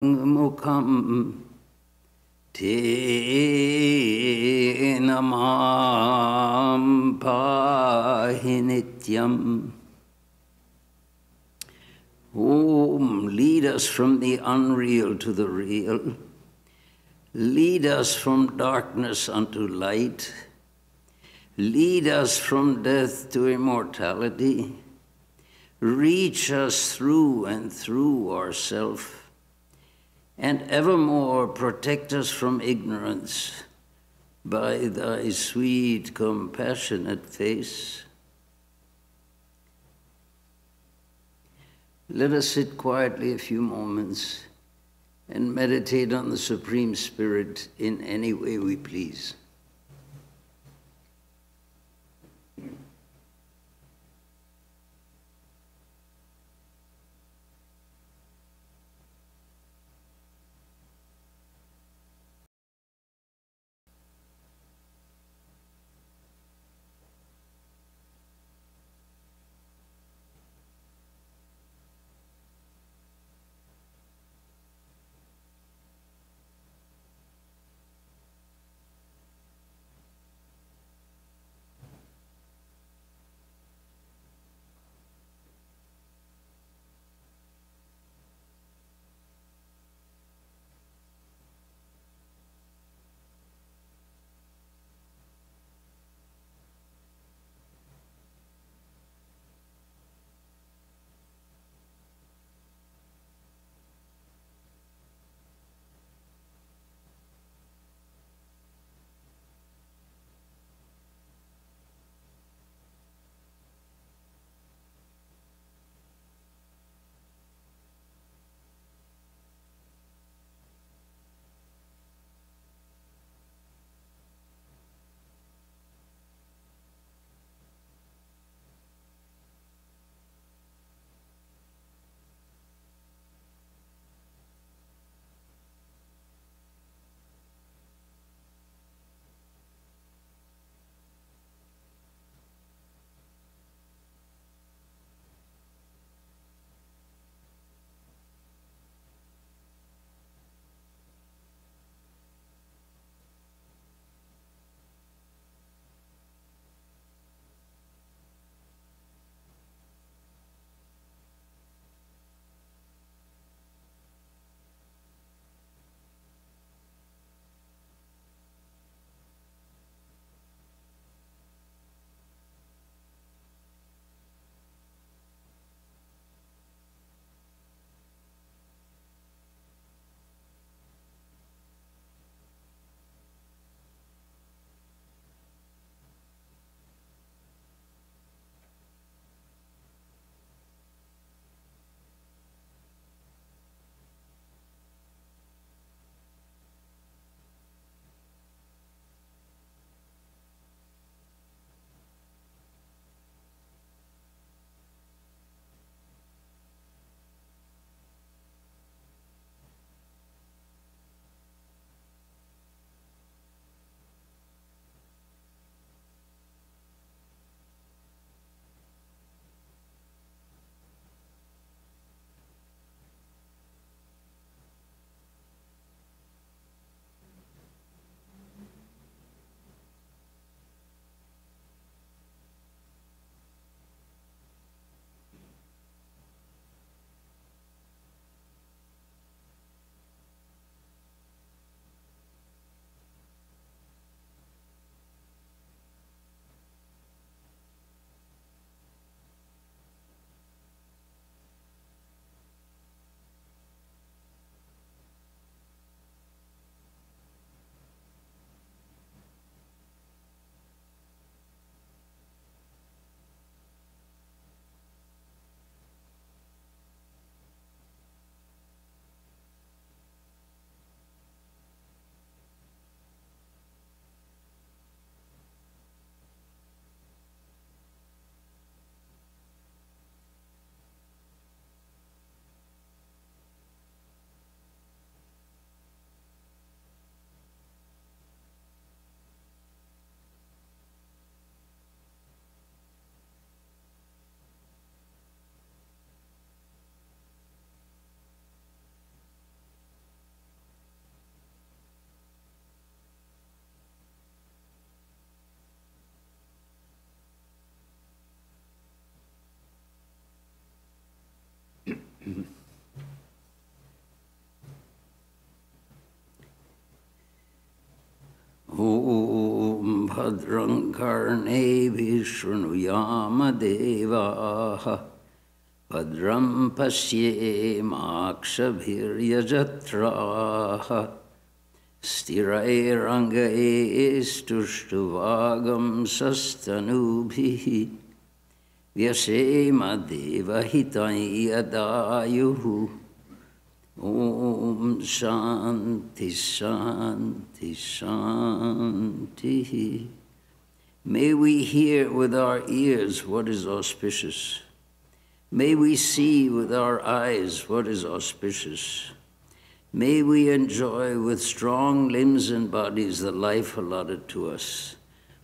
mukham te namam pahi nityam. Om, lead us from the unreal to the real. Lead us from darkness unto light. Lead us from death to immortality. Reach us through and through ourself, and evermore protect us from ignorance by thy sweet, compassionate face. Let us sit quietly a few moments and meditate on the Supreme Spirit in any way we please. Om Bhadram Karnevi Shrunuyama Devaha Bhadram Pashyem Akshabhiryajatraha Stirairangaistuštuvagam sastanubhihi Vyasema devahitayadayuhu Om Shanti Shanti Shanti. May we hear with our ears what is auspicious. May we see with our eyes what is auspicious. May we enjoy with strong limbs and bodies the life allotted to us.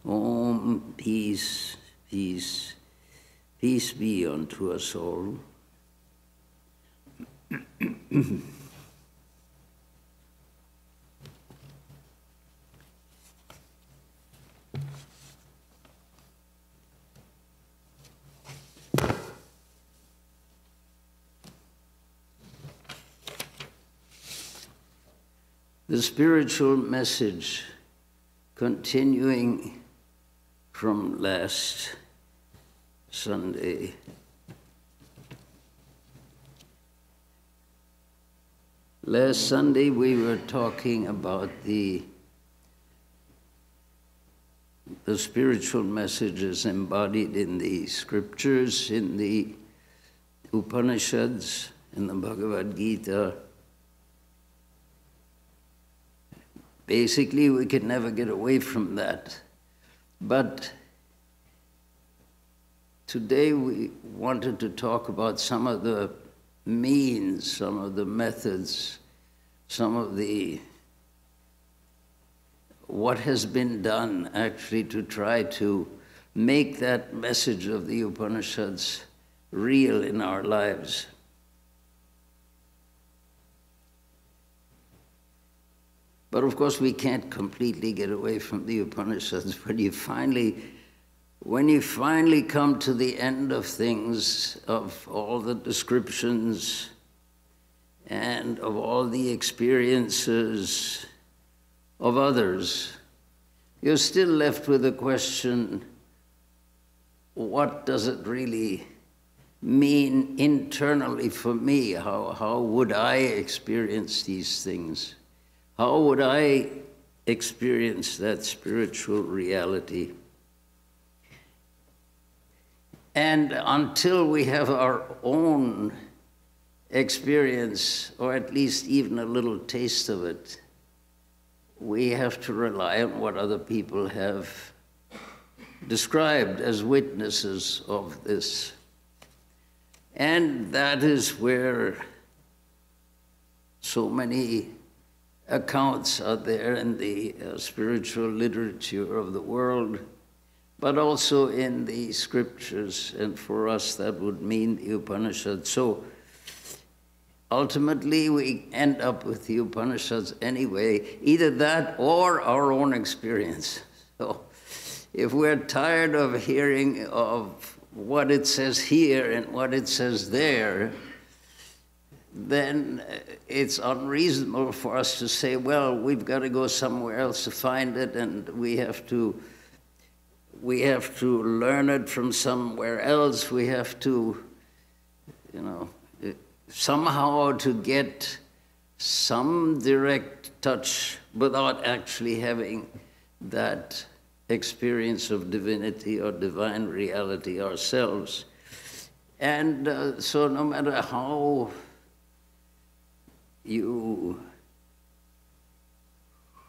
Om, peace, peace, peace be unto us all. The spiritual message continuing from last Sunday. Last Sunday we were talking about the spiritual messages embodied in the scriptures, in the Upanishads, in the Bhagavad Gita. Basically, we could never get away from that. But today we wanted to talk about some of the means, some of the methods, some of the what has been done actually to try to make that message of the Upanishads real in our lives. But of course we can't completely get away from the Upanishads. When you finally come to the end of things, of all the descriptions and of all the experiences of others, you're still left with the question, what does it really mean internally for me? How would I experience these things? How would I experience that spiritual reality? And until we have our own experience, or at least even a little taste of it, we have to rely on what other people have described as witnesses of this. And that is where so many accounts are there in the spiritual literature of the world, but also in the scriptures, and for us that would mean the Upanishads. So ultimately we end up with the Upanishads anyway, either that or our own experience. So if we're tired of hearing of what it says here and what it says there, then it's unreasonable for us to say, well, we've got to go somewhere else to find it, and we have to learn it from somewhere else. We have to, somehow to get some direct touch without actually having that experience of divinity or divine reality ourselves. And so no matter how you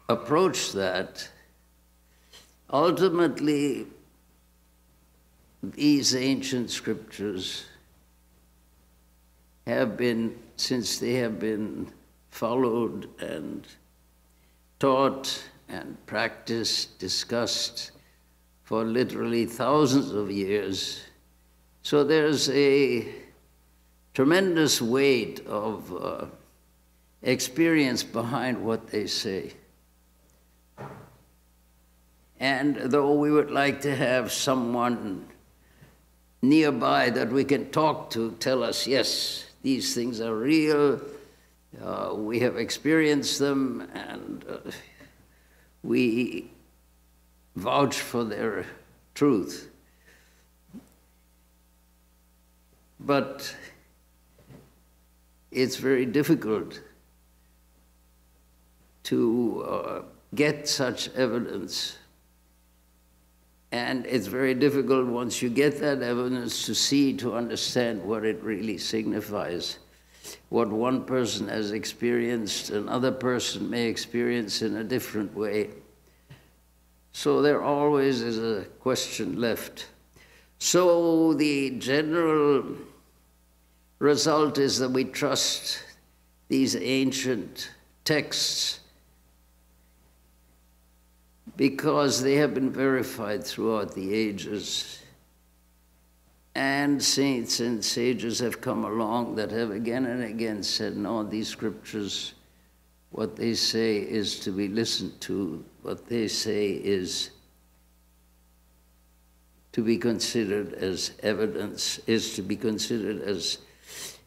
approach that, ultimately these ancient scriptures have been, since they have been followed and taught and practiced, discussed for literally thousands of years, so there's a tremendous weight of experience behind what they say. And though we would like to have someone nearby that we can talk to tell us, yes, these things are real, we have experienced them, and we vouch for their truth. But it's very difficult to get such evidence. And it's very difficult once you get that evidence to see, to understand what it really signifies. What one person has experienced, another person may experience in a different way. So there always is a question left. So the general result is that we trust these ancient texts because they have been verified throughout the ages. And saints and sages have come along that have again and again said, no, these scriptures, what they say is to be listened to. What they say is to be considered as evidence, is to be considered as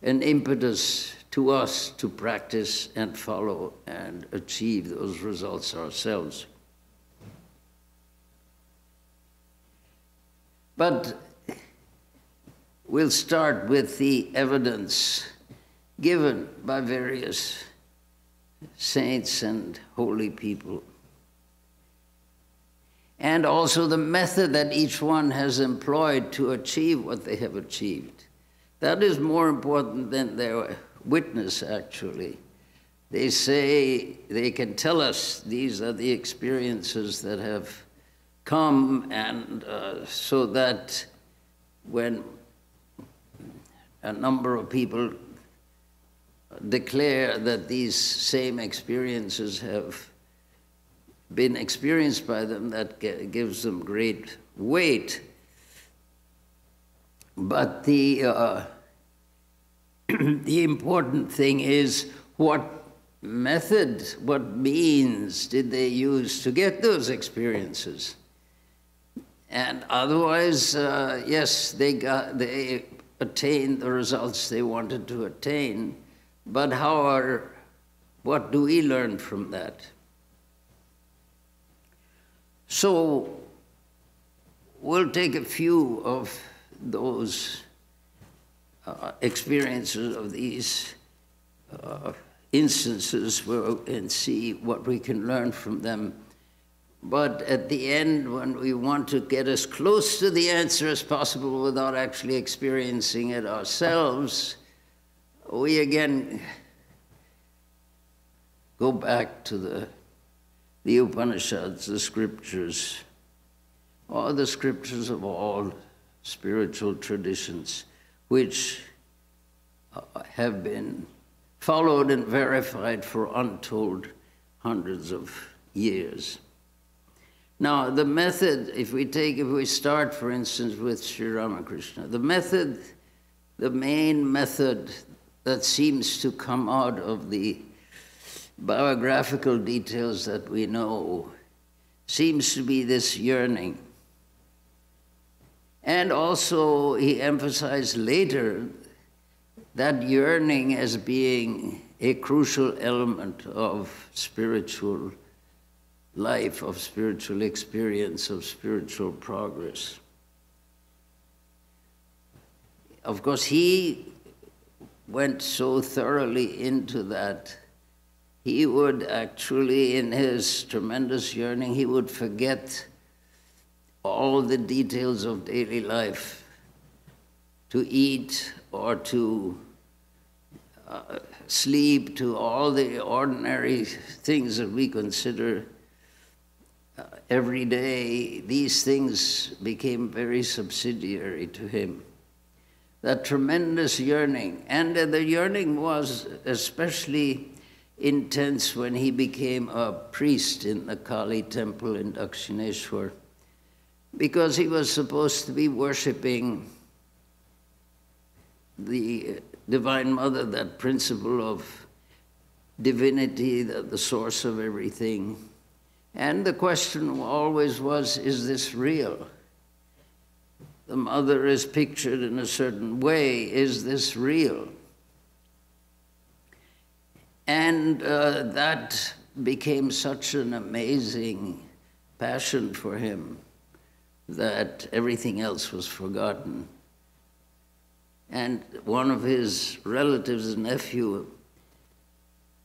an impetus to us to practice and follow and achieve those results ourselves. But we'll start with the evidence given by various saints and holy people, and also the method that each one has employed to achieve what they have achieved. That is more important than their witness, actually. They say, they can tell us these are the experiences that have come, and so that when a number of people declare that these same experiences have been experienced by them, that gives them great weight. But the important thing is what method, what means did they use to get those experiences? And otherwise, yes, they attained the results they wanted to attain, but what do we learn from that? So we'll take a few of those experiences of these instances and see what we can learn from them. But at the end, when we want to get as close to the answer as possible without actually experiencing it ourselves, we again go back to the Upanishads, the scriptures, or the scriptures of all spiritual traditions, which have been followed and verified for untold hundreds of years. Now, the method, if we start, for instance, with Sri Ramakrishna, the main method that seems to come out of the biographical details that we know seems to be this yearning. And also, he emphasized later that yearning as being a crucial element of spiritual life, of spiritual experience, of spiritual progress. Of course, he went so thoroughly into that, he would actually, in his tremendous yearning, he would forget all the details of daily life, to eat or to sleep, to all the ordinary things that we consider every day. These things became very subsidiary to him. That tremendous yearning, and the yearning was especially intense when he became a priest in the Kali temple in Dakshineshwar, because he was supposed to be worshipping the Divine Mother, that principle of divinity, the source of everything. And the question always was, is this real? The mother is pictured in a certain way. Is this real? And that became such an amazing passion for him that everything else was forgotten. And one of his relatives, nephew,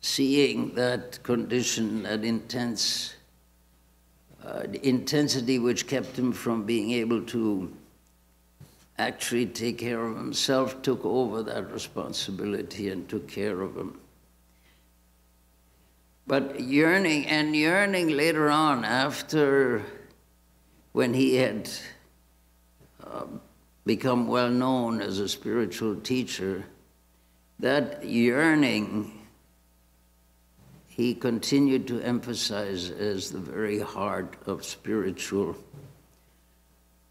seeing that condition, that intensity which kept him from being able to actually take care of himself, took over that responsibility and took care of him. But yearning later on, after when he had become well known as a spiritual teacher, that yearning he continued to emphasize as the very heart of spiritual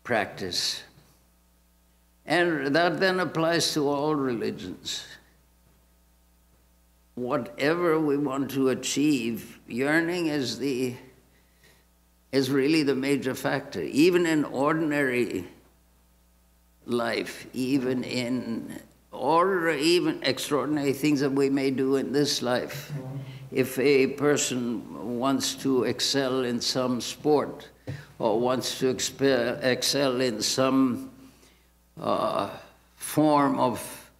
practice. And that then applies to all religions. Whatever we want to achieve, yearning is really the major factor. Even in ordinary life, even in or even extraordinary things that we may do in this life. If a person wants to excel in some sport or wants to excel in some form of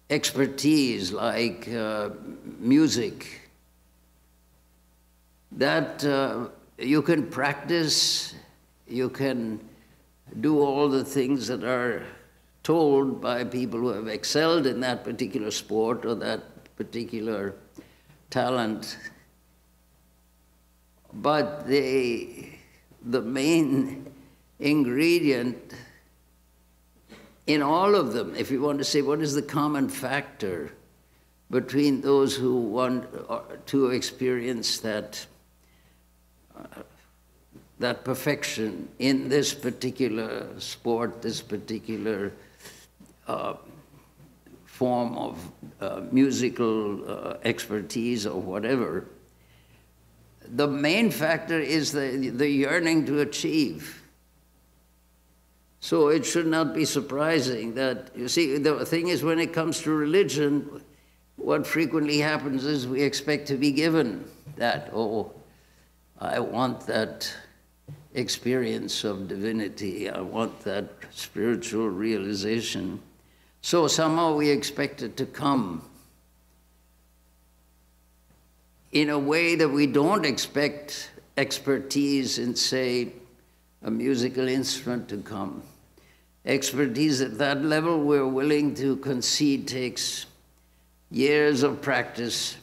expertise like music, that you can practice, you can do all the things that are told by people who have excelled in that particular sport or that particular talent. But the main ingredient in all of them, if you want to say what is the common factor between those who want to experience that perfection in this particular sport, this particular form of musical expertise or whatever, the main factor is the yearning to achieve. So it should not be surprising that, you see, the thing is when it comes to religion, what frequently happens is we expect to be given that, oh, I want that experience of divinity, I want that spiritual realization. So somehow we expect it to come in a way that we don't expect expertise in, say, a musical instrument to come. Expertise at that level we're willing to concede takes years of practice,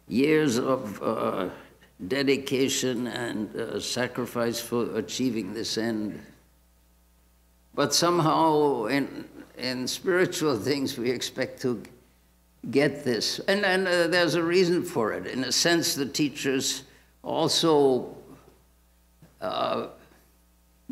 years of dedication and sacrifice for achieving this end. But somehow in spiritual things we expect to get this. And there's a reason for it. In a sense, the teachers also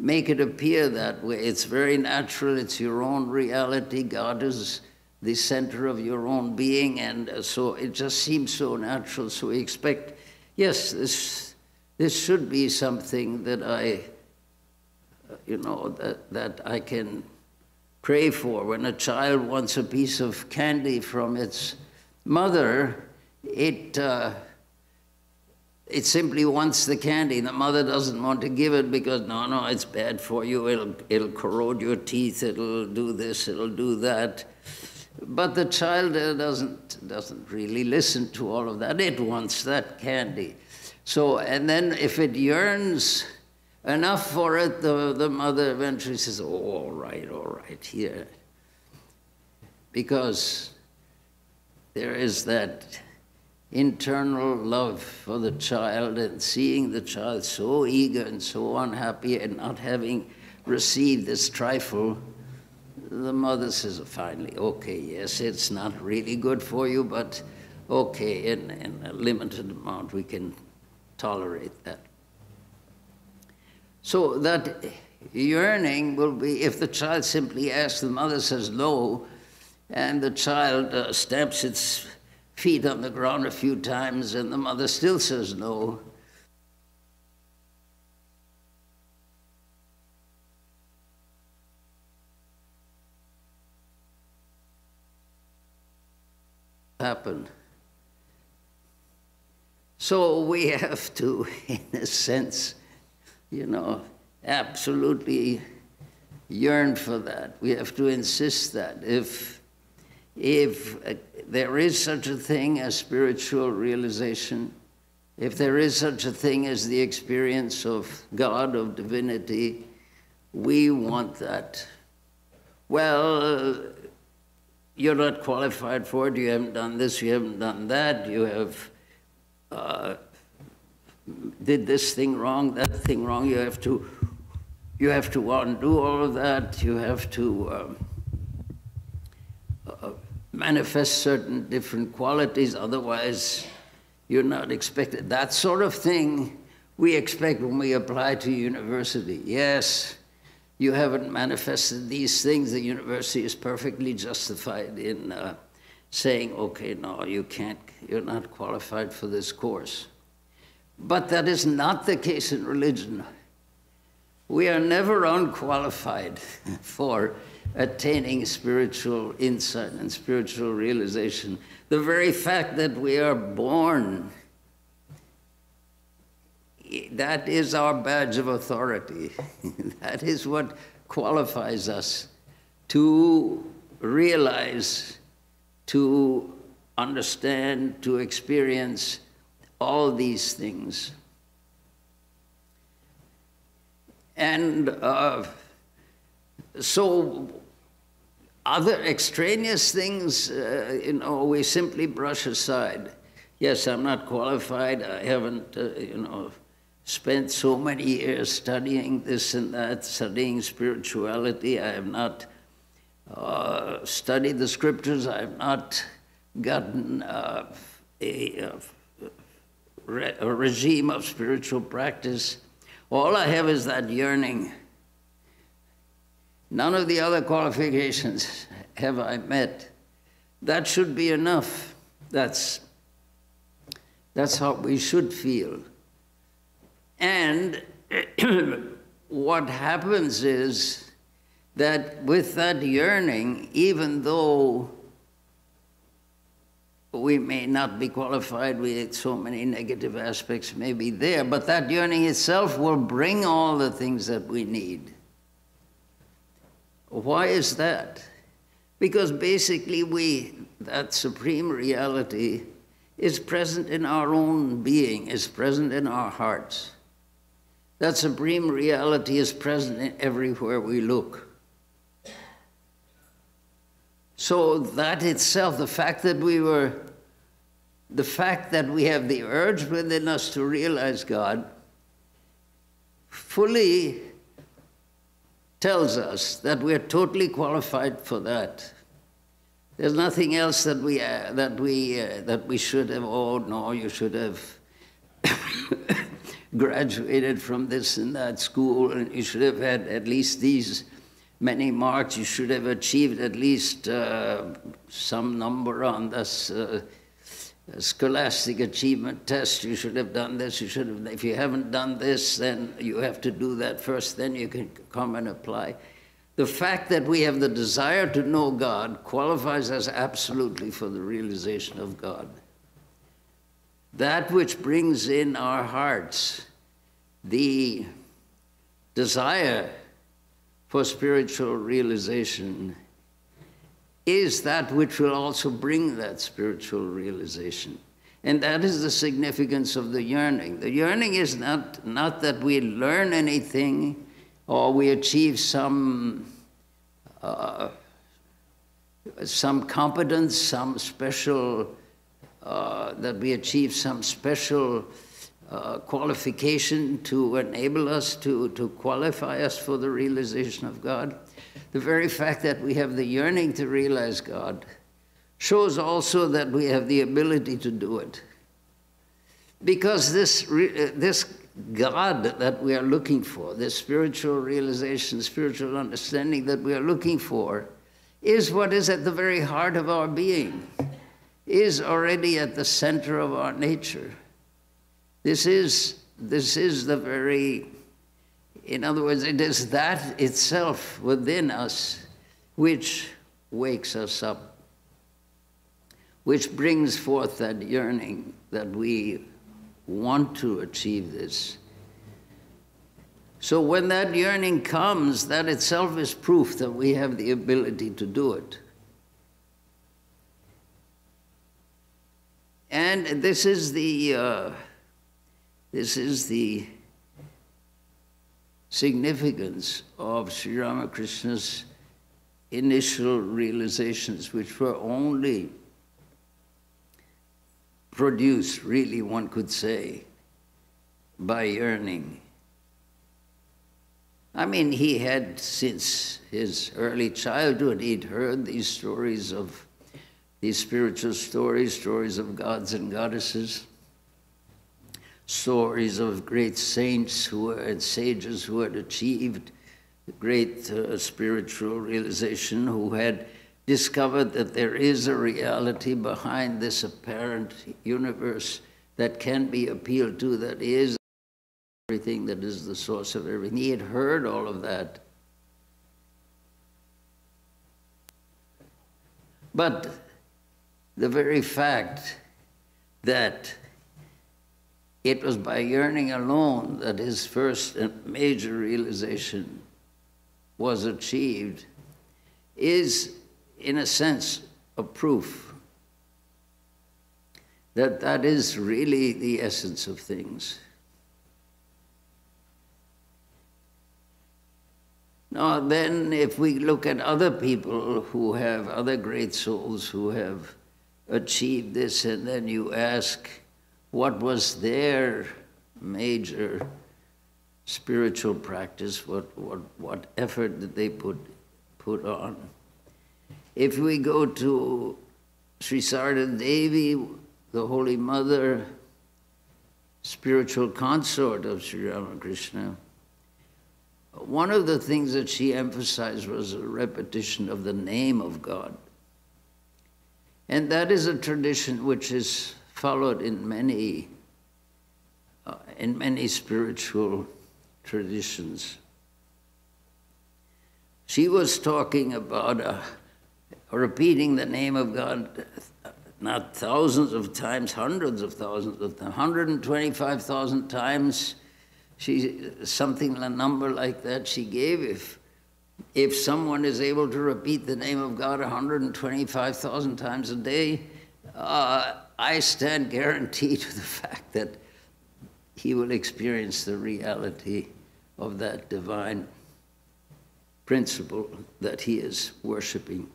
make it appear that way. It's very natural. It's your own reality. God is the center of your own being. And so it just seems so natural. So we expect, yes, this should be something that that I can pray for. When a child wants a piece of candy from its mother, it simply wants the candy. The mother doesn't want to give it because, no, it's bad for you. It'll corrode your teeth. It'll do this. It'll do that. But the child doesn't really listen to all of that. It wants that candy. So, and then if it yearns enough for it, the mother eventually says, oh, all right, here. Because there is that internal love for the child, and seeing the child so eager and so unhappy and not having received this trifle, the mother says finally, okay, yes, it's not really good for you, but okay, in a limited amount we can tolerate that. So that yearning will be, if the child simply asks, the mother says no, and the child stamps its feet on the ground a few times and the mother still says no, happen. So we have to, in a sense, absolutely yearn for that. We have to insist that if there is such a thing as spiritual realization, if there is such a thing as the experience of God, of divinity, we want that. Well, you're not qualified for it, you haven't done this, you haven't done that, you have did this thing wrong, that thing wrong, you have to undo all of that, you have to manifest certain different qualities, otherwise you're not expected. That sort of thing we expect when we apply to university. Yes, you haven't manifested these things, the university is perfectly justified in saying, okay, no, you can't, you're not qualified for this course. But that is not the case in religion. We are never unqualified for attaining spiritual insight and spiritual realization. The very fact that we are born, that is our badge of authority. That is what qualifies us to realize, to understand, to experience all these things. And so other extraneous things, we simply brush aside. Yes, I'm not qualified. I haven't, spent so many years studying this and that, studying spirituality. I have not studied the scriptures. I have not gotten a regime of spiritual practice. All I have is that yearning. None of the other qualifications have I met. That should be enough. That's how we should feel. And what happens is that with that yearning, even though we may not be qualified, so many negative aspects may be there, but that yearning itself will bring all the things that we need. Why is that? Because basically that supreme reality is present in our own being, is present in our hearts. That supreme reality is present in everywhere we look. So that itself, the fact that we have the urge within us to realize God, fully tells us that we're totally qualified for that. There's nothing else that we should have. Oh no, you should have graduated from this and that school, and you should have had at least these many marks. You should have achieved at least some number on this scholastic achievement test. You should have done this. You should have. If you haven't done this, then you have to do that first. Then you can come and apply. The fact that we have the desire to know God qualifies us absolutely for the realization of God. That which brings in our hearts the desire for spiritual realization is that which will also bring that spiritual realization. And that is the significance of the yearning. The yearning is not that we learn anything or we achieve some competence, some special, that we achieve some special qualification to enable us to qualify us for the realization of God. The very fact that we have the yearning to realize God shows also that we have the ability to do it. Because this God that we are looking for, this spiritual realization, spiritual understanding that we are looking for, is what is at the very heart of our being, is already at the center of our nature. This is the very, in other words, it is that itself within us which wakes us up, which brings forth that yearning that we want to achieve this. So when that yearning comes, that itself is proof that we have the ability to do it. And this is the significance of Sri Ramakrishna's initial realizations, which were only produced, really one could say, by yearning. I mean, he had, since his early childhood, he'd heard these stories of, these spiritual stories, stories of gods and goddesses, stories of great saints and sages who had achieved great spiritual realization, who had discovered that there is a reality behind this apparent universe that can be appealed to, that is everything, that is the source of everything. He had heard all of that. But the very fact that it was by yearning alone that his first and major realization was achieved is, in a sense, a proof that that is really the essence of things. Now then, if we look at other people who have, other great souls who have achieved this, and then you ask, what was their major spiritual practice? What effort did they put on? If we go to Sri Sarada Devi, the Holy Mother, spiritual consort of Sri Ramakrishna, one of the things that she emphasized was a repetition of the name of God. And that is a tradition which is followed in many spiritual traditions. She was talking about repeating the name of God not thousands of times, hundreds of thousands of times, 125,000 times. Something, a number like that she gave. If someone is able to repeat the name of God 125,000 times a day, I stand guaranteed to the fact that he will experience the reality of that divine principle that he is worshiping.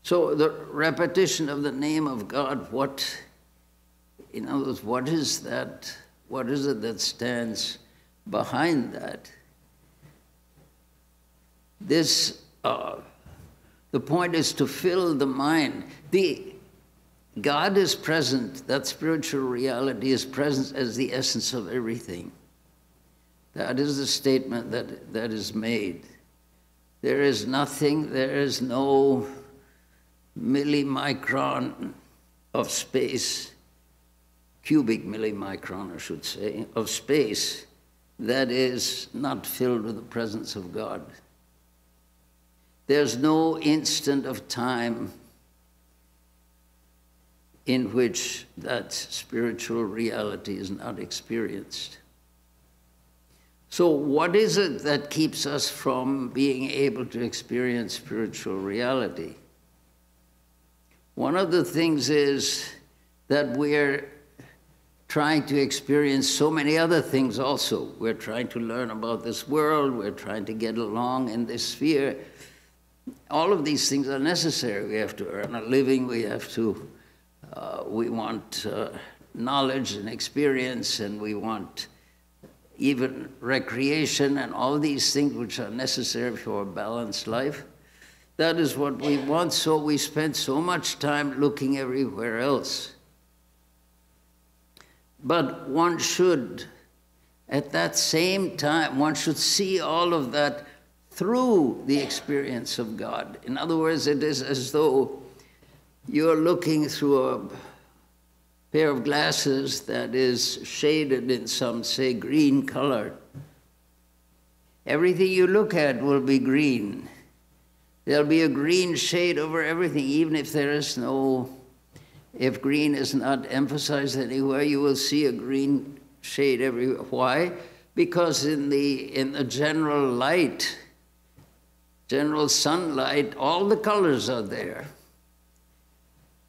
So the repetition of the name of God, in other words, what is that? What is it that stands behind that? The point is to fill the mind. God is present, that spiritual reality is present as the essence of everything. That is the statement that is made. There is nothing, there is no millimicron of space, cubic millimicron, I should say, of space that is not filled with the presence of God. There's no instant of time in which that spiritual reality is not experienced. So what is it that keeps us from being able to experience spiritual reality? One of the things is that we're trying to experience so many other things also. We're trying to learn about this world, we're trying to get along in this sphere. All of these things are necessary. We have to earn a living, we want knowledge and experience, and we want even recreation and all these things which are necessary for a balanced life. That is what we want, so we spend so much time looking everywhere else. But one should, at that same time, one should see all of that through the experience of God. In other words, it is as though you're looking through a pair of glasses that is shaded in some, say, green color. Everything you look at will be green. There'll be a green shade over everything, even if there is no If green is not emphasized anywhere, you will see a green shade everywhere. Why? Because in the general light, general sunlight, all the colors are there.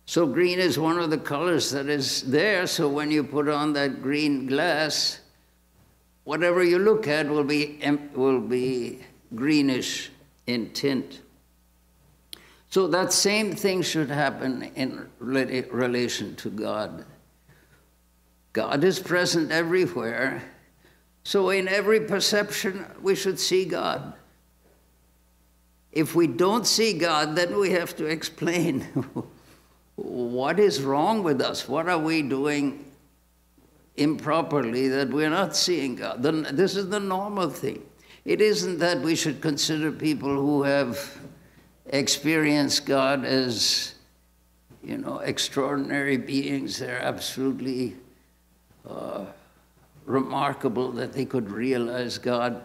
So green is one of the colors that is there. So when you put on that green glass, whatever you look at will be greenish in tint. So that same thing should happen in relation to God. God is present everywhere. So in every perception, we should see God. If we don't see God, then we have to explain what is wrong with us. What are we doing improperly that we're not seeing God? This is the normal thing. It isn't that we should consider people who have experienced God as, extraordinary beings. They're absolutely remarkable that they could realize God.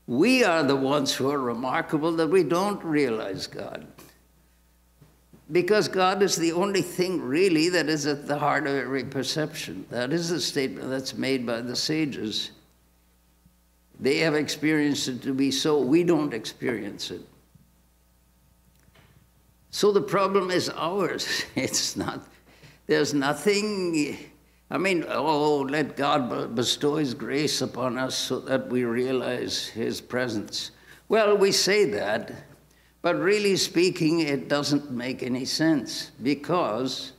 We are the ones who are remarkable that we don't realize God. Because God is the only thing really that is at the heart of every perception. That is the statement that's made by the sages. They have experienced it to be so. We don't experience it. So the problem is ours. It's not, there's nothing, let God bestow His grace upon us so that we realize His presence. Well, we say that, but really speaking, it doesn't make any sense because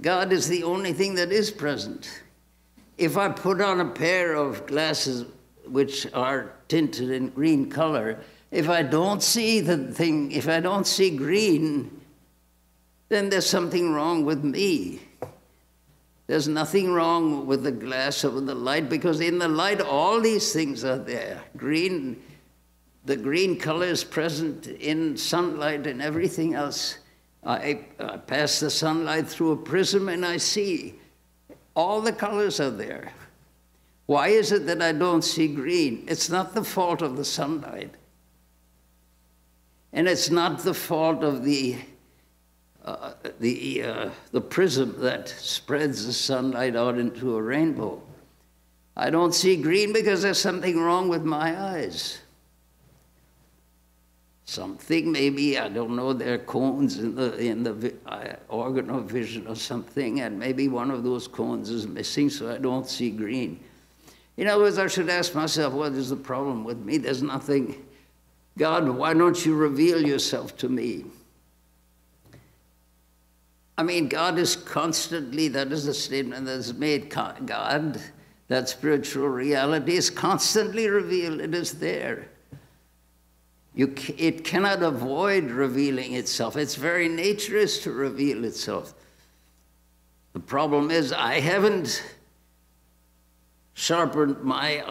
God is the only thing that is present. If I put on a pair of glasses which are tinted in green color, if I don't see the thing, if I don't see green, then there's something wrong with me. There's nothing wrong with the glass or with the light, because in the light, all these things are there. Green, the green color is present in sunlight and everything else. I pass the sunlight through a prism and I see all the colors are there. Why is it that I don't see green? It's not the fault of the sunlight. And it's not the fault of the prism that spreads the sunlight out into a rainbow. I don't see green because there's something wrong with my eyes. Something, maybe, I don't know, there are cones in the organ of vision or something, and maybe one of those cones is missing, so I don't see green. In other words, I should ask myself, what is the problem with me? There's nothing. God, why don't you reveal yourself to me? God is constantly, that is the statement that is made, God, that spiritual reality is constantly revealed. It is there. It cannot avoid revealing itself. Its very nature is to reveal itself. The problem is I haven't sharpened my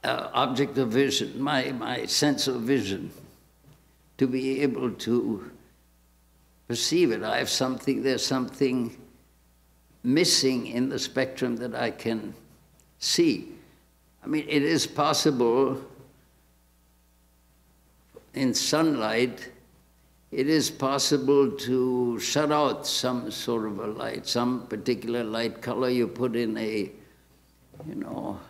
object of vision, my sense of vision, to be able to perceive it. There's something missing in the spectrum that I can see. It is possible in sunlight, it is possible to shut out some sort of a light, some particular light color. You put in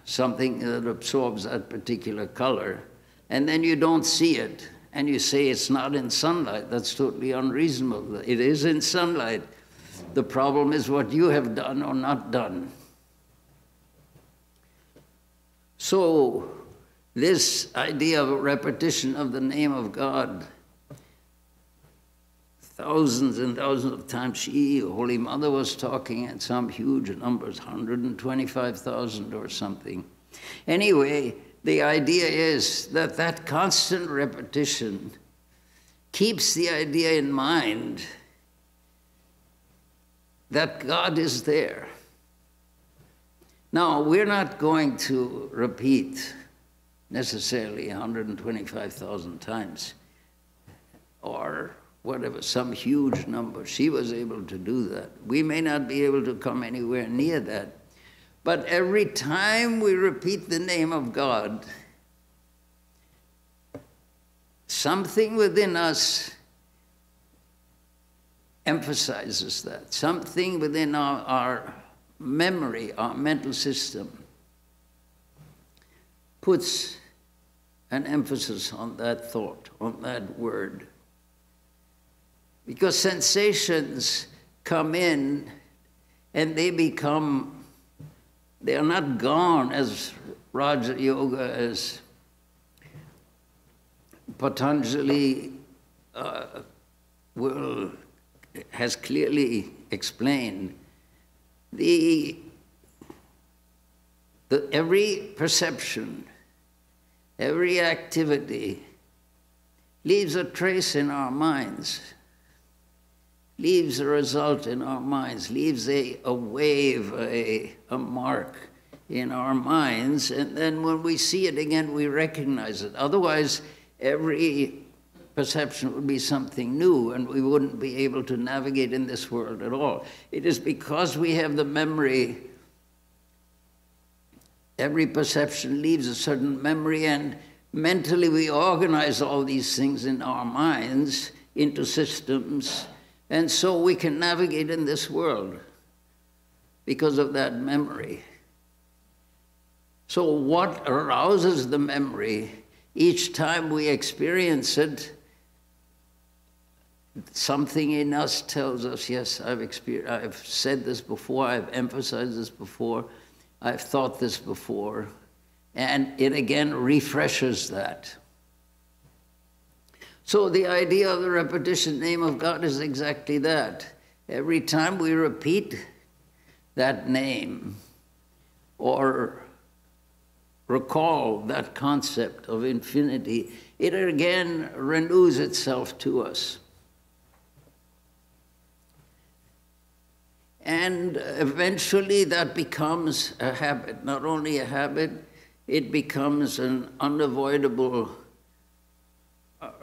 something that absorbs that particular color, and then you don't see it, and you say it's not in sunlight. That's totally unreasonable. It is in sunlight. The problem is what you have done or not done. So, this idea of a repetition of the name of God, thousands and thousands of times, Holy Mother, was talking at some huge numbers, 125,000 or something. Anyway, the idea is that that constant repetition keeps the idea in mind that God is there. Now, we're not going to repeat necessarily 125,000 times or whatever, some huge number. She was able to do that. We may not be able to come anywhere near that. But every time we repeat the name of God, something within us emphasizes that. Something within our memory, our mental system, puts an emphasis on that thought, on that word. Because sensations come in and they are not gone as Raja Yoga, as Patanjali has clearly explained. Every perception, every activity leaves a trace in our minds, leaves a result in our minds, leaves a wave, a mark in our minds, and then when we see it again, we recognize it. Otherwise, every perception would be something new, and we wouldn't be able to navigate in this world at all. It is because we have the memory. Every perception leaves a certain memory, and mentally we organize all these things in our minds into systems, and so we can navigate in this world because of that memory. So what arouses the memory, each time we experience it, something in us tells us, yes, I've said this before, I've emphasized this before, I've thought this before, and it again refreshes that. So the idea of the repetition name of God is exactly that. Every time we repeat that name or recall that concept of infinity, it again renews itself to us. And eventually that becomes a habit. Not only a habit, it becomes an unavoidable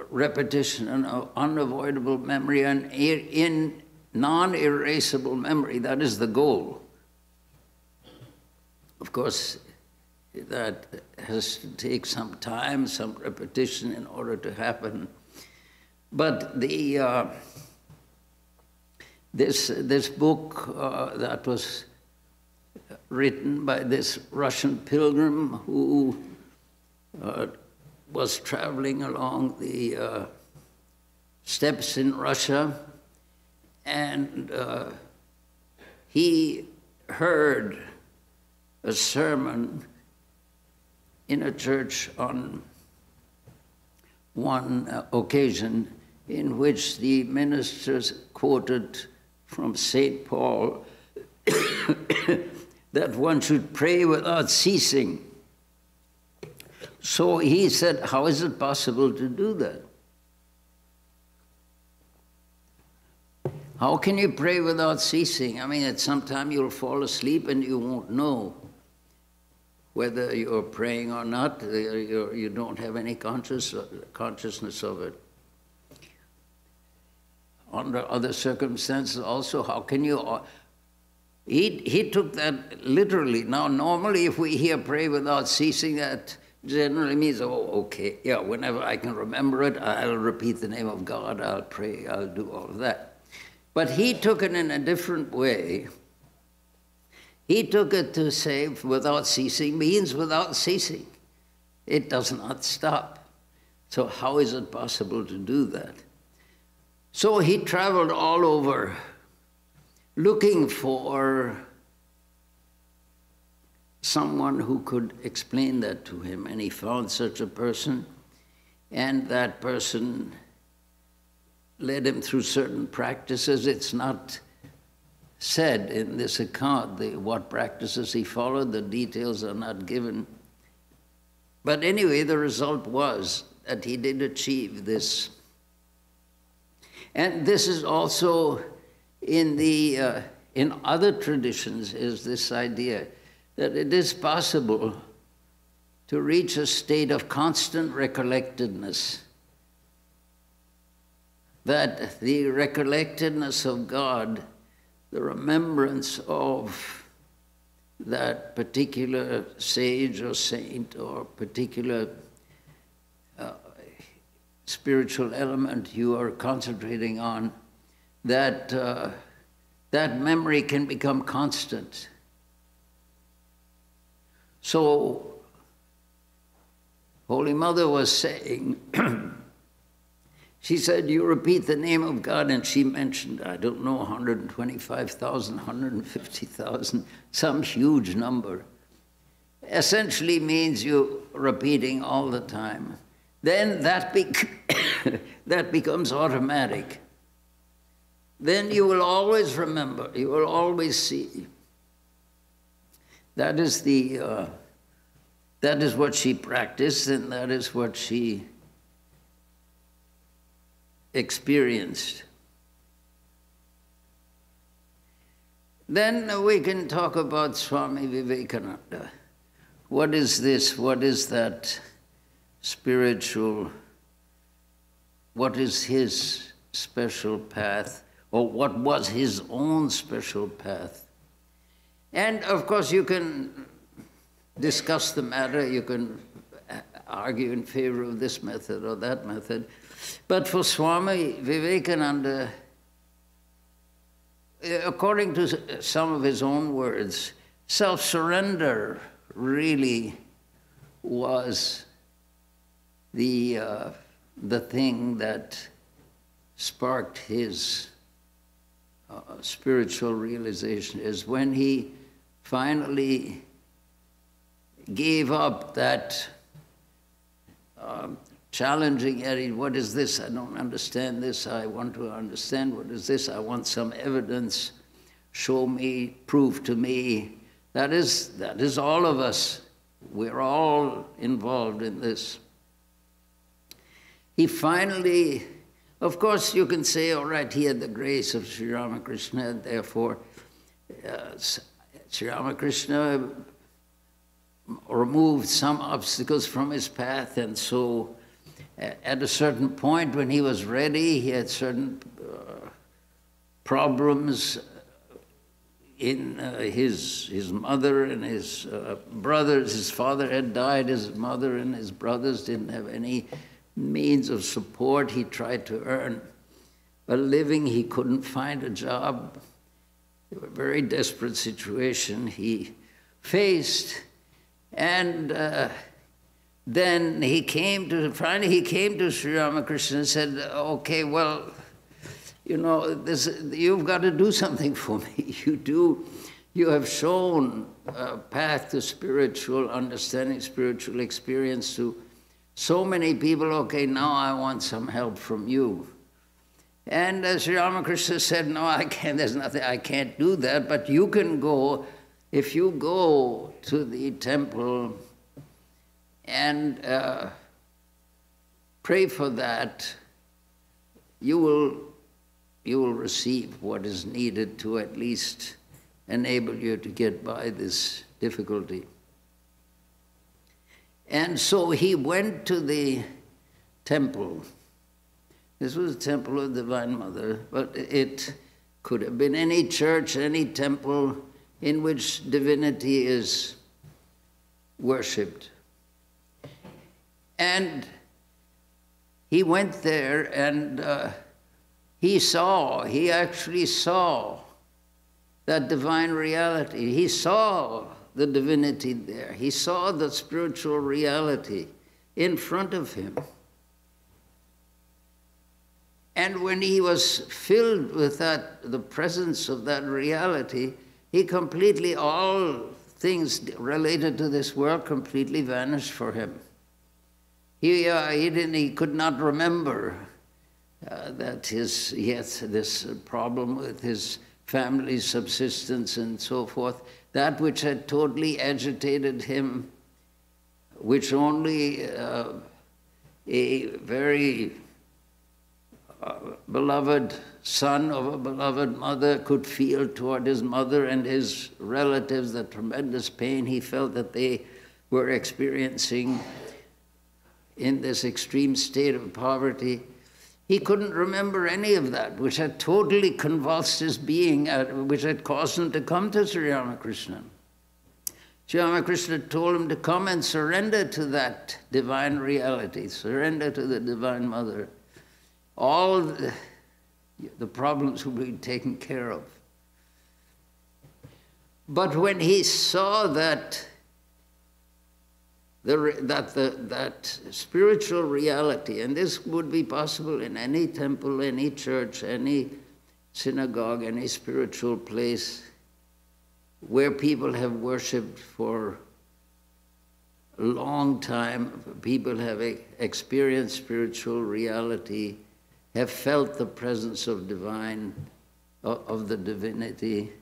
repetition, an unavoidable memory, an in non-erasable memory. That is the goal. Of course, that has to take some time, some repetition in order to happen. But this book that was written by this Russian pilgrim who was traveling along the steppes in Russia, and he heard a sermon in a church on one occasion in which the ministers quoted from St. Paul that one should pray without ceasing. So he said, how is it possible to do that? How can you pray without ceasing? I mean, at some time you'll fall asleep and you won't know whether you're praying or not. You don't have any consciousness of it. Under other circumstances also, how can you... He took that literally. Now, normally if we hear pray without ceasing, that generally means, oh, okay, yeah, whenever I can remember it, I'll repeat the name of God, I'll pray, I'll do all of that. But he took it in a different way. He took it to say without ceasing means without ceasing. It does not stop. So how is it possible to do that? So he traveled all over looking for someone who could explain that to him, and he found such a person, and that person led him through certain practices. It's not said in this account what practices he followed, the details are not given. But anyway, the result was that he did achieve this. And this is also in other traditions, is this idea that it is possible to reach a state of constant recollectedness, that the recollectedness of God, the remembrance of that particular sage or saint or particular spiritual element you are concentrating on, that that memory can become constant. So, Holy Mother was saying, she said, you repeat the name of God, and she mentioned, I don't know, 125,000, 150,000, some huge number. Essentially means you repeating all the time. Then that becomes automatic. Then you will always remember, you will always see. That is what she practiced, and that is what she experienced. Then we can talk about Swami Vivekananda. What is this? What is that spiritual? What is his special path? Or what was his own special path? And of course you can discuss the matter, you can argue in favor of this method or that method. But for Swami Vivekananda, according to some of his own words, self-surrender really was the thing that sparked his spiritual realization, is when he finally gave up that challenging Eddie, what is this? I don't understand this. I want to understand what is this. I want some evidence. Show me, prove to me. That is all of us. We're all involved in this. He finally, of course you can say, all right, he had the grace of Sri Ramakrishna, and therefore Sri Ramakrishna removed some obstacles from his path, and so at a certain point when he was ready, he had certain problems in his mother and his brothers. His father had died, his mother and his brothers didn't have any means of support. He tried to earn a living. He couldn't find a job. It was a very desperate situation he faced. And then finally he came to Sri Ramakrishna and said, okay, well, you know, you've got to do something for me. You have shown a path to spiritual understanding, spiritual experience to so many people. Okay, now I want some help from you. And Sri Ramakrishna said, no, I can't, there's nothing, I can't do that, but you can go. If you go to the temple and pray for that, you will receive what is needed to at least enable you to get by this difficulty. And so he went to the temple. This was the temple of the Divine Mother, but it could have been any church, any temple in which divinity is worshipped. And he went there and he actually saw that divine reality. He saw the divinity there. He saw the spiritual reality in front of him. And when he was filled with the presence of that reality, he completely, all things related to this world completely vanished for him. He could not remember that he had this problem with his family's subsistence and so forth. That which had totally agitated him, which only a very beloved son of a beloved mother could feel toward his mother and his relatives, the tremendous pain he felt that they were experiencing in this extreme state of poverty. He couldn't remember any of that, which had totally convulsed his being, which had caused him to come to Sri Ramakrishna. Sri Ramakrishna told him to come and surrender to that divine reality, surrender to the Divine Mother. All The problems will be taken care of. But when he saw that that spiritual reality, and this would be possible in any temple, any church, any synagogue, any spiritual place where people have worshipped for a long time, people have experienced spiritual reality, have felt the presence of of the divinity.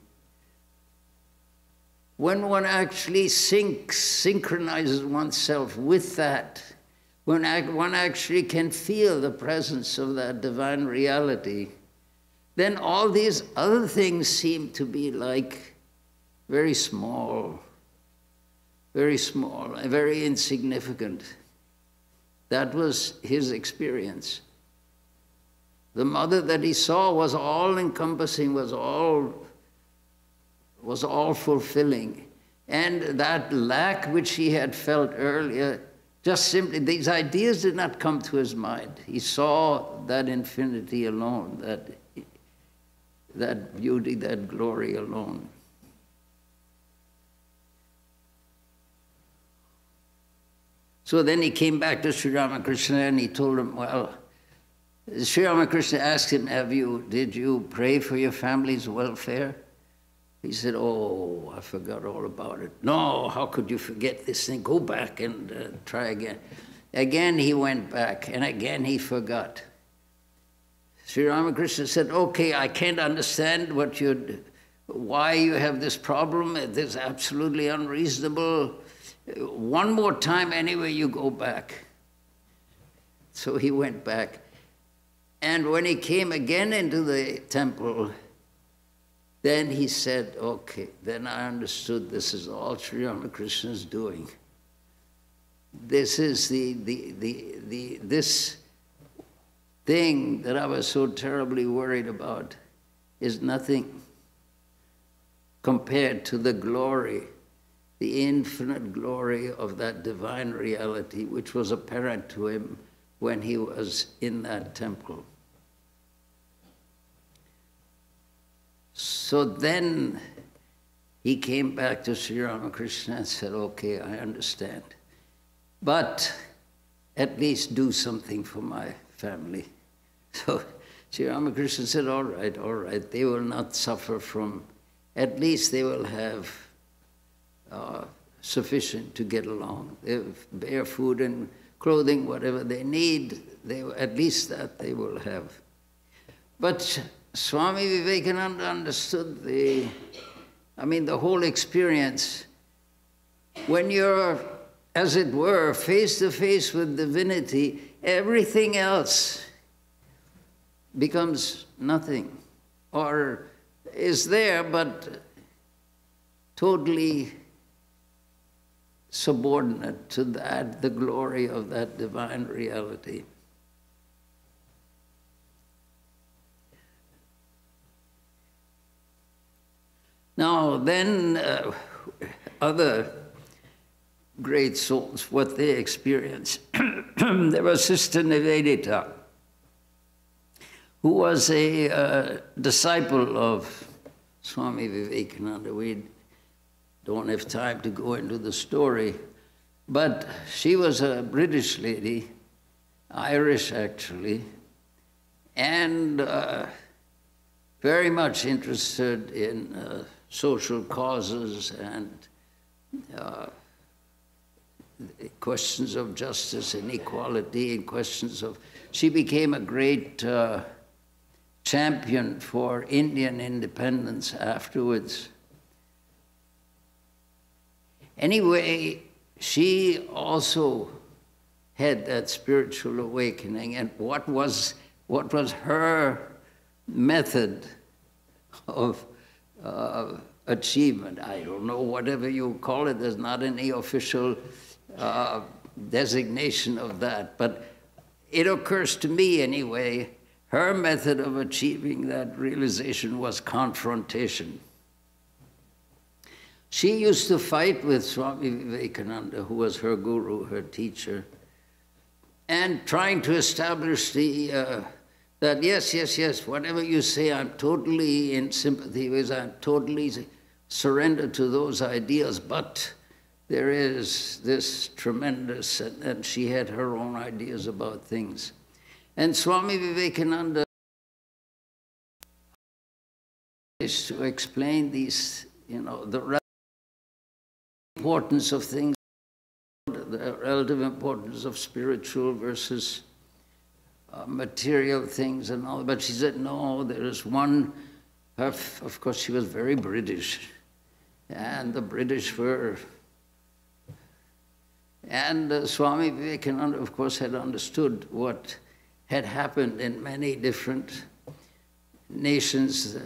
When one actually synchronizes oneself with that, when one actually can feel the presence of that divine reality, then all these other things seem to be like very small, and very insignificant. That was his experience. The mother that he saw was all-encompassing, was all fulfilling. And that lack which he had felt earlier, just simply, these ideas did not come to his mind. He saw that infinity alone, that beauty, that glory alone. So then he came back to Sri Ramakrishna and he told him, well, Sri Ramakrishna asked him, did you pray for your family's welfare? He said, oh, I forgot all about it. No, how could you forget this thing? Go back and try again. Again he went back, and again he forgot. Sri Ramakrishna said, okay, I can't understand why you have this problem. It is absolutely unreasonable. One more time anyway, you go back. So he went back. And when he came again into the temple, then he said, okay, then I understood this is all Sri Ramakrishna's doing. This is this thing that I was so terribly worried about is nothing compared to the glory, the infinite glory of that divine reality which was apparent to him when he was in that temple. So then he came back to Sri Ramakrishna and said, okay, I understand, but at least do something for my family. So Sri Ramakrishna said, all right, they will not suffer from, at least they will have sufficient to get along. They have bare food and clothing, whatever they need, at least that they will have. But Swami Vivekananda understood the whole experience. When you're, as it were, face to face with divinity, everything else becomes nothing, or is there, but totally subordinate to that, the glory of that divine reality. Now then, other great souls, what they experienced. There was Sister Nivedita, who was a disciple of Swami Vivekananda. We don't have time to go into the story, but she was a British lady, Irish actually, and very much interested in social causes and questions of justice and equality and questions of... She became a great champion for Indian independence afterwards. Anyway, she also had that spiritual awakening, and what was her method of achievement? I don't know, whatever you call it, there's not any official designation of that, but it occurs to me anyway, her method of achieving that realization was confrontation. She used to fight with Swami Vivekananda, who was her guru, her teacher, and trying to establish the that yes, yes, yes, whatever you say, I'm totally in sympathy with, I'm totally surrendered to those ideas, but there is this tremendous, and she had her own ideas about things. And Swami Vivekananda is to explain these, the importance of things, the relative importance of spiritual versus material things and all. But she said, no, there is one, of course she was very British, and the British were, and Swami Vivekananda, of course, had understood what had happened in many different nations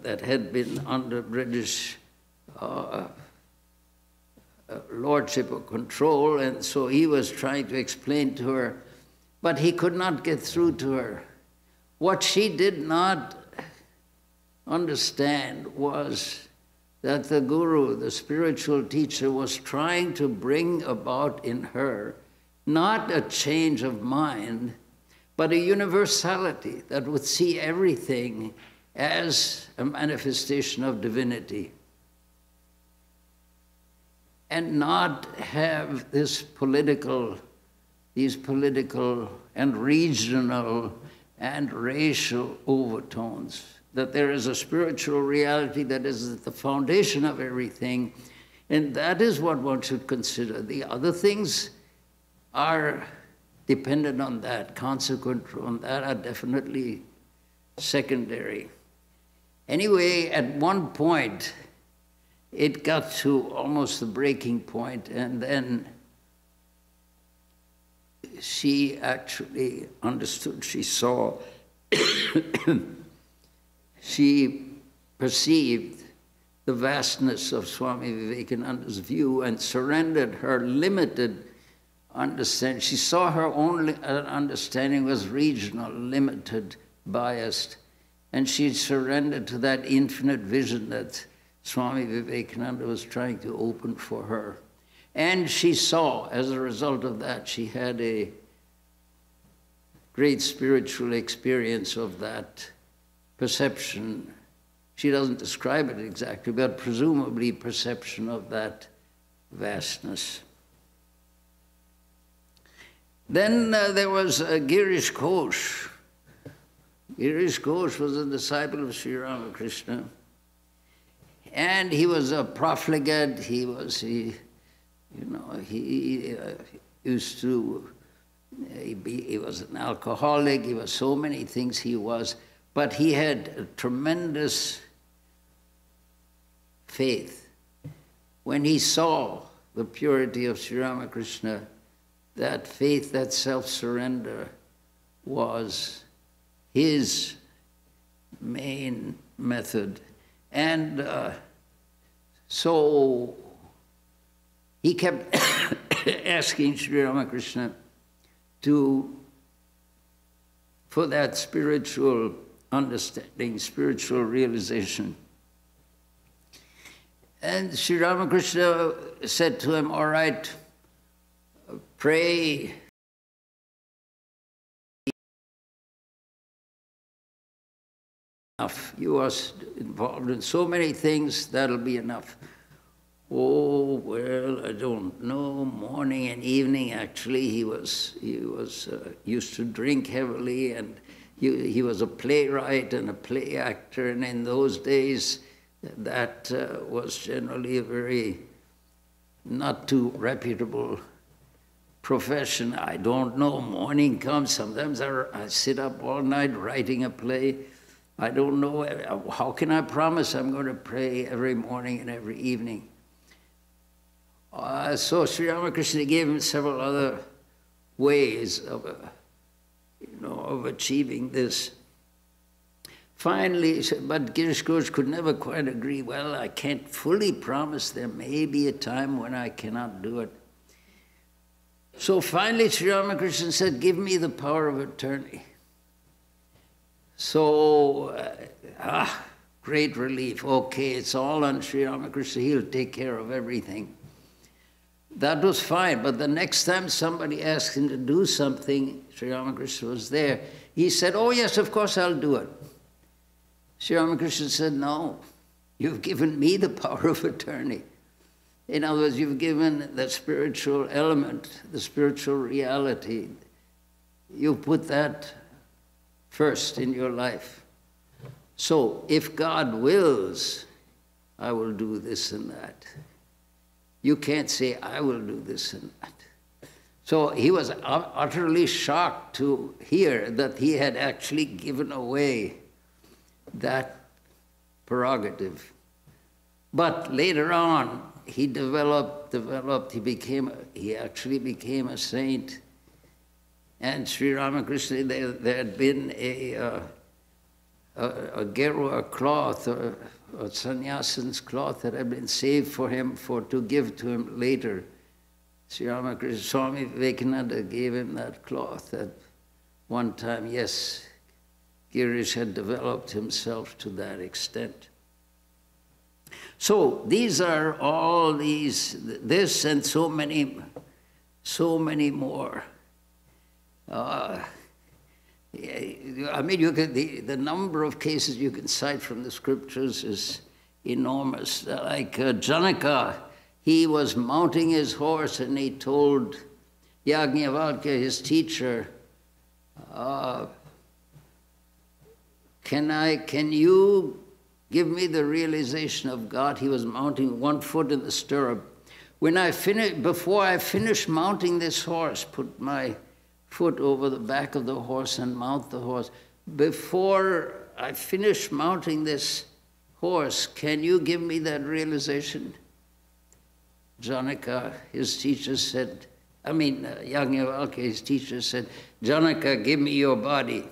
that had been under British lordship or control, and so he was trying to explain to her, but he could not get through to her. What she did not understand was that the guru, the spiritual teacher, was trying to bring about in her not a change of mind, but a universality that would see everything as a manifestation of divinity, and not have these political and regional and racial overtones. That there is a spiritual reality that is at the foundation of everything, and that is what one should consider. The other things are dependent on that, consequent on that, are definitely secondary. Anyway, at one point, it got to almost the breaking point, and then she actually understood, she saw, she perceived the vastness of Swami Vivekananda's view and surrendered her limited understanding. She saw her own understanding was regional, limited, biased, and she surrendered to that infinite vision that Swami Vivekananda was trying to open for her. And she saw, as a result of that, she had a great spiritual experience of that perception. She doesn't describe it exactly, but presumably perception of that vastness. Then there was Girish Ghosh. Girish Ghosh was a disciple of Sri Ramakrishna. And he was a profligate. He used to, he was an alcoholic. He was so many things he was. But he had a tremendous faith. When he saw the purity of Sri Ramakrishna, that faith, that self-surrender was his main method. And so he kept asking Sri Ramakrishna for that spiritual understanding, spiritual realization. And Sri Ramakrishna said to him, all right, pray. Enough. You are involved in so many things, that'll be enough. Oh, well, I don't know. Morning and evening, actually, he was used to drink heavily, and he was a playwright and a play actor, and in those days, that was generally a very not too reputable profession. I don't know. Morning comes. Sometimes I sit up all night writing a play. I don't know. How can I promise I'm going to pray every morning and every evening? So Sri Ramakrishna gave him several other ways of achieving this. Finally, but Girish Ghosh could never quite agree. Well, I can't fully promise. There may be a time when I cannot do it. So finally, Sri Ramakrishna said, give me the power of attorney. So, great relief. Okay, it's all on Sri Ramakrishna. He'll take care of everything. That was fine, but the next time somebody asked him to do something, Sri Ramakrishna was there, he said, oh yes, of course I'll do it. Sri Ramakrishna said, no, you've given me the power of attorney. In other words, you've given the spiritual element, the spiritual reality. You put that first in your life. So if God wills, I will do this and that. You can't say, I will do this and that. So he was utterly shocked to hear that he had actually given away that prerogative. But later on, he developed, he actually became a saint. And Sri Ramakrishna, there had been a gerua cloth, or sannyasin's cloth that had been saved for him to give to him later. Sri Ramakrishna, Swami Vedananda gave him that cloth at one time. Yes, Girish had developed himself to that extent. So these are all this and so many more. I mean, you can, the number of cases you can cite from the scriptures is enormous. Like Janaka, he was mounting his horse and he told Yajnavalkya, his teacher, can you give me the realization of God? He was mounting one foot in the stirrup. Before I finish mounting this horse, put my foot over the back of the horse and mount the horse. Before I finish mounting this horse, can you give me that realization? Janaka, his teacher said, Yajnavalkya, his teacher said, Janaka, give me your body.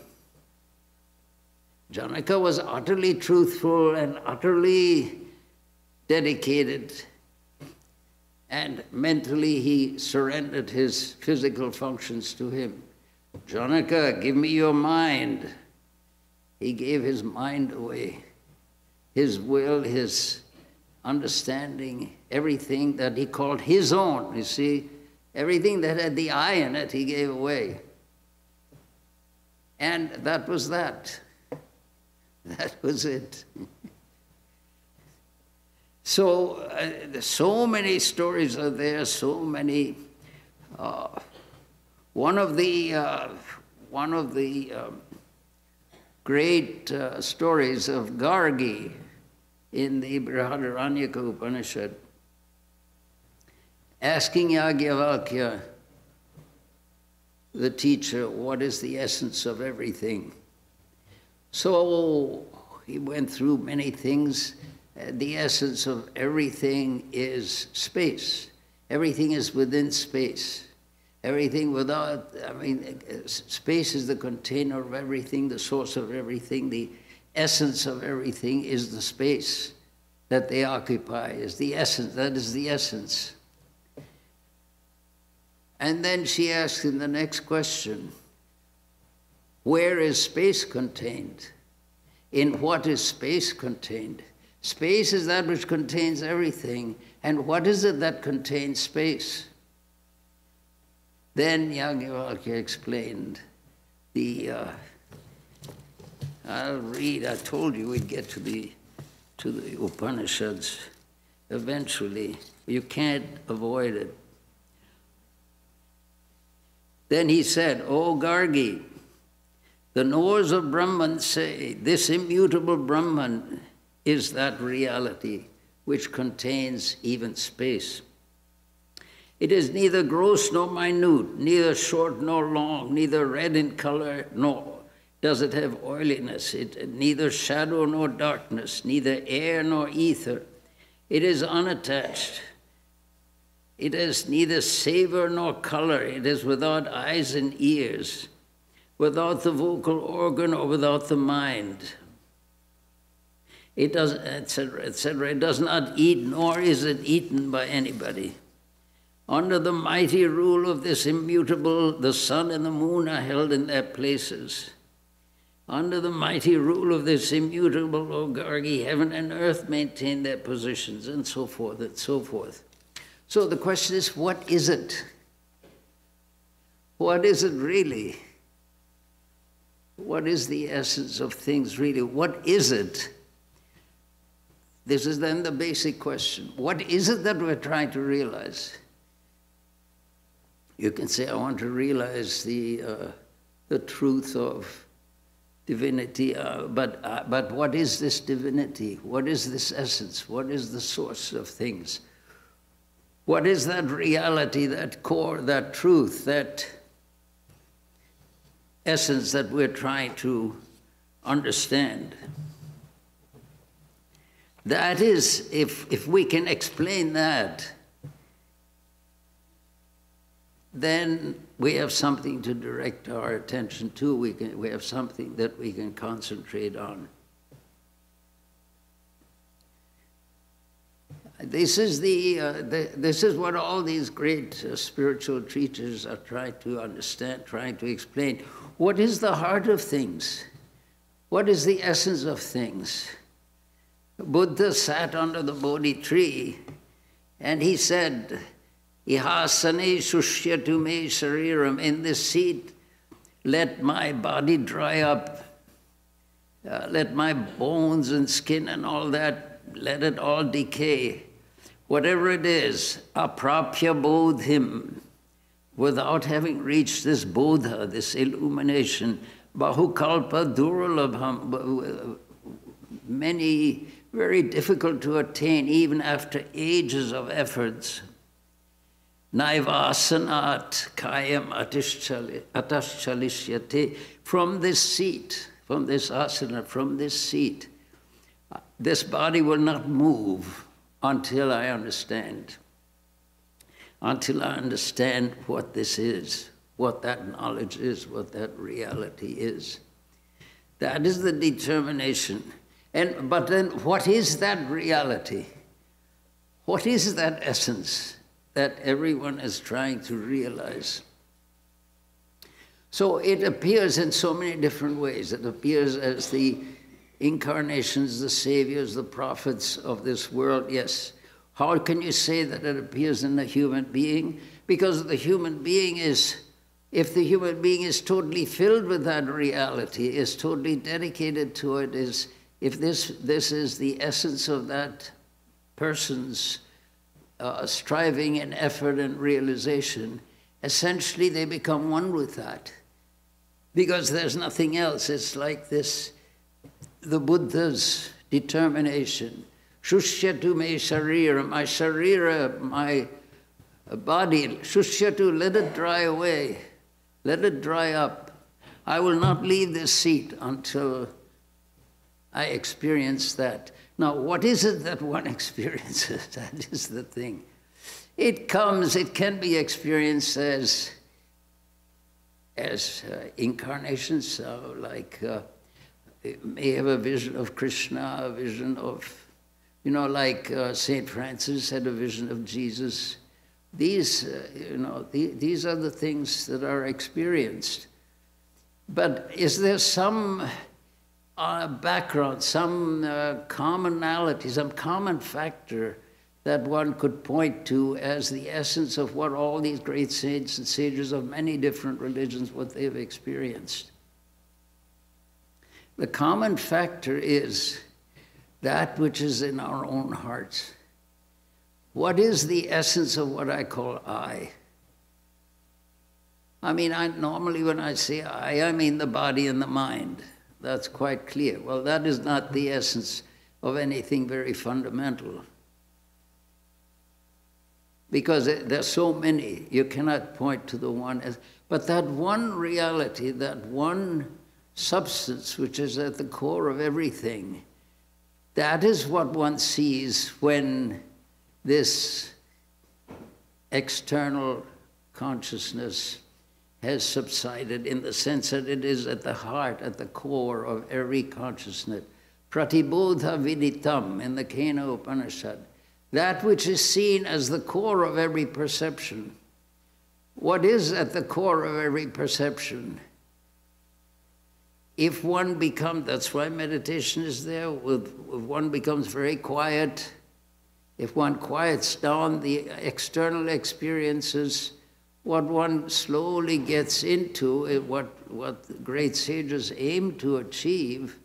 Janaka was utterly truthful and utterly dedicated, and mentally he surrendered his physical functions to him. Janaka, give me your mind. He gave his mind away, his will, his understanding, everything that he called his own. You see, everything that had the I in it, he gave away. And that was that. That was it. So, so many stories are there, so many. One of the great stories of Gargi in the Brihadaranyaka Upanishad, asking Yajnavalkya, the teacher, what is the essence of everything? So he went through many things. The essence of everything is space. Everything is within space. Everything without, space is the container of everything, the source of everything. The essence of everything is the space that they occupy, is the essence. That is the essence. And then she asked him the next question, where is space contained? In what is space contained? Space is that which contains everything. And what is it that contains space? Then Yajnavalkya explained I'll read, I told you we'd get to the Upanishads eventually. You can't avoid it. Then he said, O Gargi, the knowers of Brahman say this immutable Brahman is that reality which contains even space. It is neither gross nor minute, neither short nor long, neither red in color nor does it have oiliness, neither shadow nor darkness, neither air nor ether. It is unattached. It has neither savor nor color. It is without eyes and ears, without the vocal organ or without the mind. It does, etc., etc. It does not eat, nor is it eaten by anybody. Under the mighty rule of this immutable, the sun and the moon are held in their places. Under the mighty rule of this immutable, O Gargi, heaven and earth maintain their positions, and so forth and so forth. So the question is, what is it? What is it really? What is the essence of things really? What is it? This is then the basic question. What is it that we're trying to realize? You can say, I want to realize the truth of divinity, but what is this divinity? What is this essence? What is the source of things? What is that reality, that core, that truth, that essence that we're trying to understand? That is, if we can explain that, then we have something to direct our attention to. We have something that we can concentrate on. This is what all these great spiritual teachers are trying to understand, trying to explain. What is the heart of things? What is the essence of things? Buddha sat under the Bodhi tree and he said, Ihasane shushyatu me shariram, in this seat, let my body dry up, let my bones and skin and all that, let it all decay. Whatever it is, aprapya bodhim, without having reached this bodha, this illumination, bahukalpa duralabham, many, very difficult to attain even after ages of efforts. Naivasanat kayam atashchalishyate. From this seat, from this asana, from this seat, this body will not move until I understand. Until I understand what this is, what that knowledge is, what that reality is. That is the determination. But then what is that reality? What is that essence that everyone is trying to realize? So it appears in so many different ways. It appears as the incarnations, the saviors, the prophets of this world, yes. How can you say that it appears in the human being? Because the human being is, if the human being is totally filled with that reality, is totally dedicated to it, if this is the essence of that person's striving and effort and realization, essentially they become one with that. Because there's nothing else. It's like this, the Buddha's determination. Shushyatu me sharira, my sharira, my body, shushyatu, let it dry away, let it dry up. I will not leave this seat until I experience that. Now, what is it that one experiences? That is the thing. It can be experienced as incarnations, like it may have a vision of Krishna, a vision of, like St. Francis had a vision of Jesus. These, these are the things that are experienced. But is there some background, some commonality, some common factor that one could point to as the essence of what all these great saints and sages of many different religions, what they've experienced? The common factor is that which is in our own hearts. What is the essence of what I call I? I mean, normally when I say I mean the body and the mind. That's quite clear. Well, that is not the essence of anything very fundamental. Because there's so many, you cannot point to the one as, but that one reality, that one substance which is at the core of everything, that is what one sees when this external consciousness has subsided, in the sense that it is at the heart, at the core of every consciousness. Pratibodha viditam in the Kena Upanishad. That which is seen as the core of every perception. What is at the core of every perception? If one becomes, that's why meditation is there, if one becomes very quiet, if one quiets down the external experiences, what one slowly gets into, what great sages aim to achieve,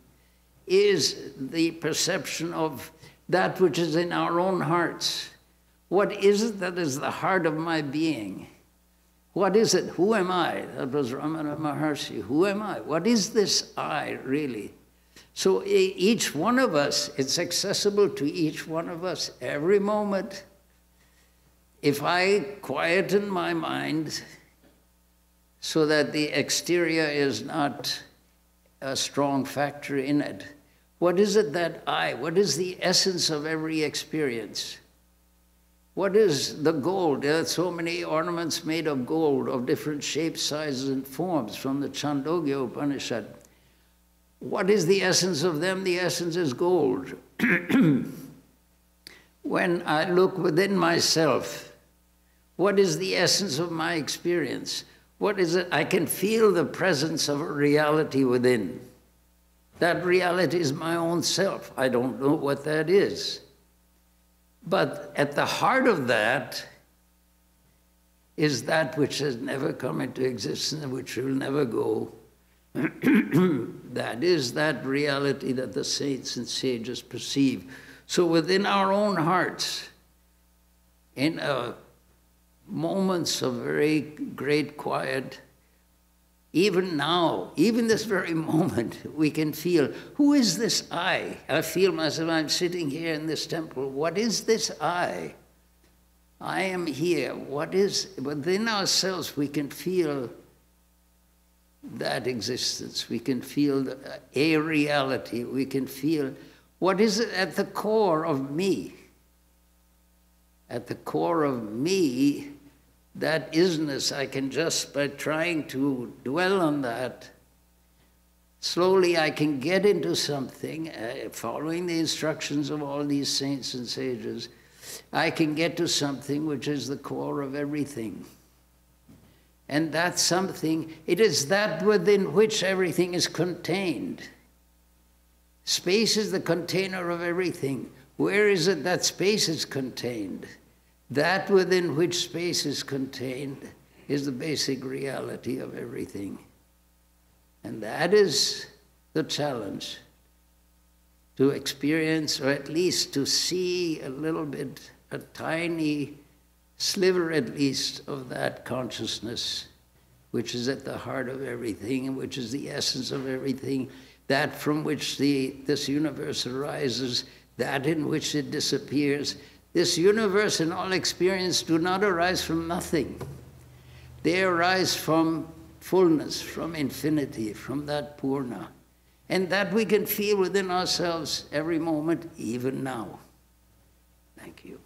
is the perception of that which is in our own hearts. What is it that is the heart of my being? What is it? Who am I? That was Ramana Maharshi. Who am I? What is this I, really? So each one of us, it's accessible to each one of us every moment. If I quieten my mind so that the exterior is not a strong factor in it, what is it that what is the essence of every experience? What is the gold? There are so many ornaments made of gold, of different shapes, sizes, and forms from the Chandogya Upanishad. What is the essence of them? The essence is gold. When I look within myself, what is the essence of my experience? What is it? I can feel the presence of a reality within. That reality is my own self. I don't know what that is. But at the heart of that is that which has never come into existence and which will never go. That is that reality that the saints and sages perceive. So within our own hearts, in moments of very great quiet, even now, even this very moment, we can feel, who is this I? I feel myself, I'm sitting here in this temple. What is this I? I am here. What is, within ourselves, we can feel that existence. We can feel a reality. We can feel, what is it at the core of me? At the core of me, that isness, I can just, by trying to dwell on that, slowly I can get into something, following the instructions of all these saints and sages, I can get to something which is the core of everything. And that something, it is that within which everything is contained. Space is the container of everything. Where is it that space is contained? That within which space is contained is the basic reality of everything. And that is the challenge, to experience, or at least to see a little bit, a tiny sliver at least of that consciousness, which is at the heart of everything and which is the essence of everything, that from which this universe arises, that in which it disappears. This universe and all experience do not arise from nothing. They arise from fullness, from infinity, from that Purna. And that we can feel within ourselves every moment, even now. Thank you.